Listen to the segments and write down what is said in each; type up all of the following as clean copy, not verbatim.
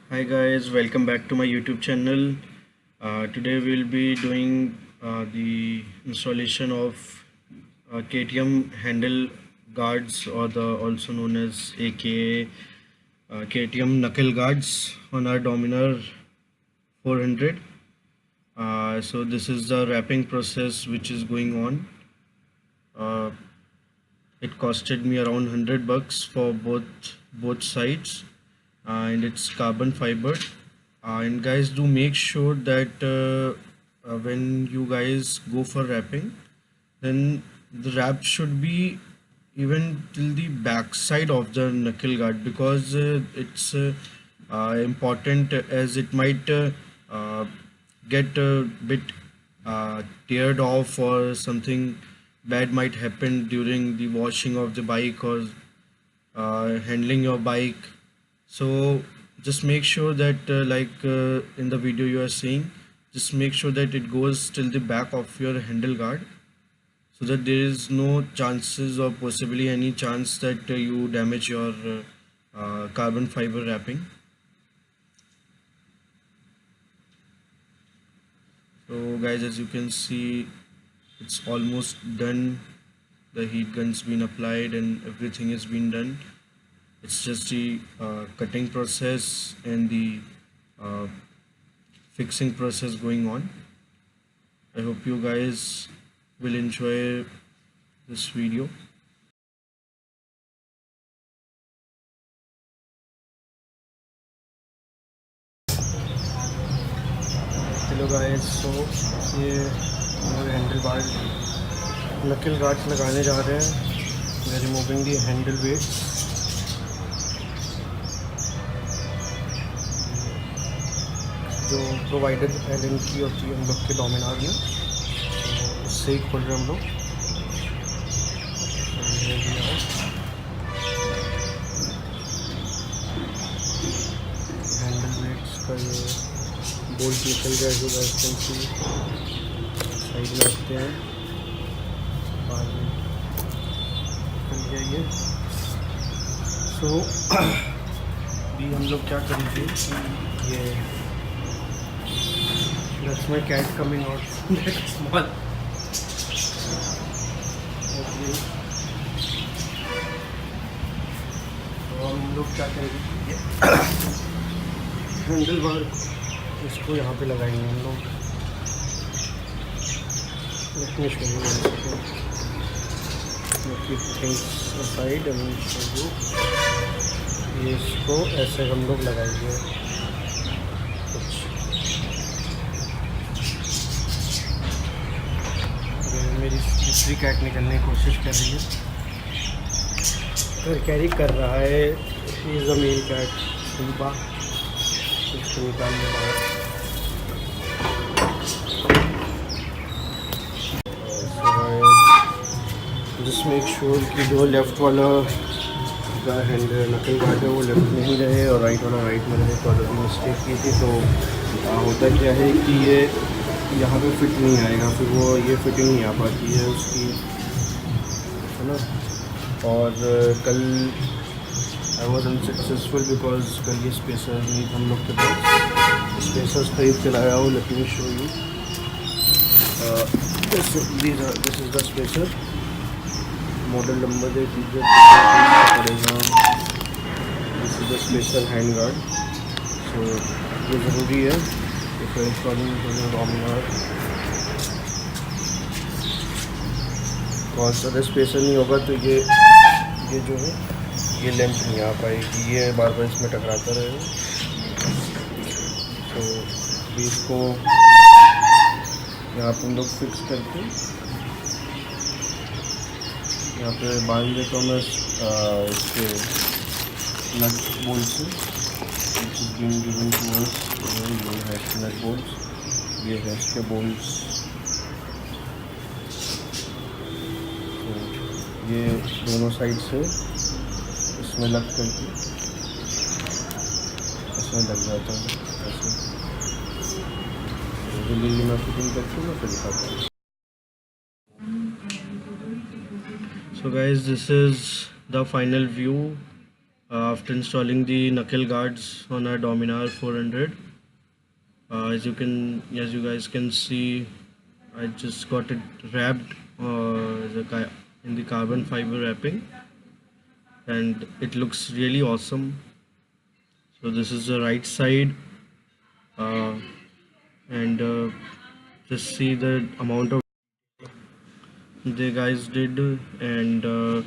Hi guys, welcome back to my YouTube channel. Today we'll be doing the installation of KTM handle guards, or the also known as aka KTM knuckle guards on our Dominar 400. So this is the wrapping process which is going on. Uh, it costed me around $100 for both sides, and it's carbon fiber. And guys, do make sure that when you guys go for wrapping, then the wrap should be even till the back side of the knuckle guard, because it's important, as it might uh, get a bit teared off, or something bad might happen during the washing of the bike, or handling your bike. So just make sure that in the video you are seeing, just make sure that it goes till the back of your handle guard, so that there is no chances or possibly any chance that you damage your carbon fiber wrapping. So guys, as you can see, it's almost done. The heat gun's been applied and everything has been done. It's just the cutting process and the uh, fixing process going on. I hope you guys will enjoy this video. Hello guys, so ये हमारे handle guard नकल guards लगाने जा रहे हैं. We are removing the handle weights. जो provided Elon की होती है हम लोग के डोमिनार में, तो उससे ही खोल रहे हैं हम लोग. हैंडल वेट्स का ये बोल्ट निकल गया, जो रेजिस्टेंसी साइड में रखते हैं, बाद में निकल गया ये. सो अभी हम लोग क्या करेंगे, ये that's my cat coming out from that small. Okay. तो हम लोग क्या करेंगे, हैंडल बार इसको यहाँ पे लगाएंगे हम लोग. Let me show you. Keep things aside and show you. ये इसको ऐसे हम लोग लगाएंगे कुछ. मेरी दूसरी कैट निकलने की कोशिश कर रही है, पर कैरी कर रहा है. इज़ अ मेल कैट सुबह, इसको निकालने बाहर. जस्ट मेक श्योर कि जो लेफ़्ट वाला हैंड नकल गार्ड है वो लेफ्ट में ही रहे और राइट वाला राइट में रहे. तो अगर मिस्टेक की थी तो होता क्या है कि ये यहाँ पे फिट नहीं आएगा, फिर वो ये फिटिंग नहीं आ पाती है उसकी, है ना. और कल आई वॉज अनसक्सेसफुल बिकॉज कल ये स्पेसर नहीं था हम लोग के पास. स्पेसर्स खरीद के लाया हूँ. Let me show you. This is the spacer. Model number दे दीजिए पड़ेगा. This is the special hand guard. So ये ज़रूरी है डोमिनार. बहुत ज़्यादा स्पेसर नहीं होगा तो ये जो है ये लेंथ नहीं आ पाएगी, ये बार बार इसमें टकराता रहेगा. तो इसको यहाँ पर हम लोग फिक्स करके यहाँ पे बांध देता हूँ मैं इसके नट बोल्ट से. Given to us. ये है इसके नट बोल्ट्स, ये है इसके बोल्ट्स. तो ये दोनों साइड से इसमें लग करके इसमें लग जाता है ऐसे. जल्दी मैं फिटिंग करके मैं फिर दिखाता हूँ. So guys, this is the final view after installing the knuckle guards on our Dominar 400. As you guys can see, I just got it wrapped in the carbon fiber wrapping, and it looks really awesome. So this is the right side, uh, and just see the amount of the guys did, and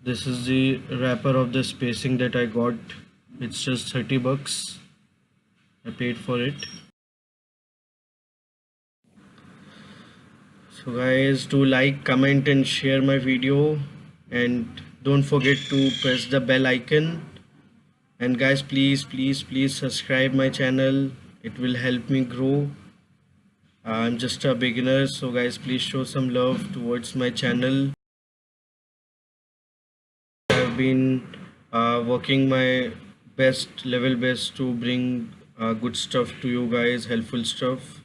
this is the wrapper of the spacing that I got. It's just 30 bucks. I paid for it. So guys, do like, comment and share my video, and don't forget to press the bell icon. And guys, please subscribe my channel. It will help me grow. I'm just a beginner, so guys, please show some love towards my channel. I've been working my level best to bring good stuff to you guys, helpful stuff.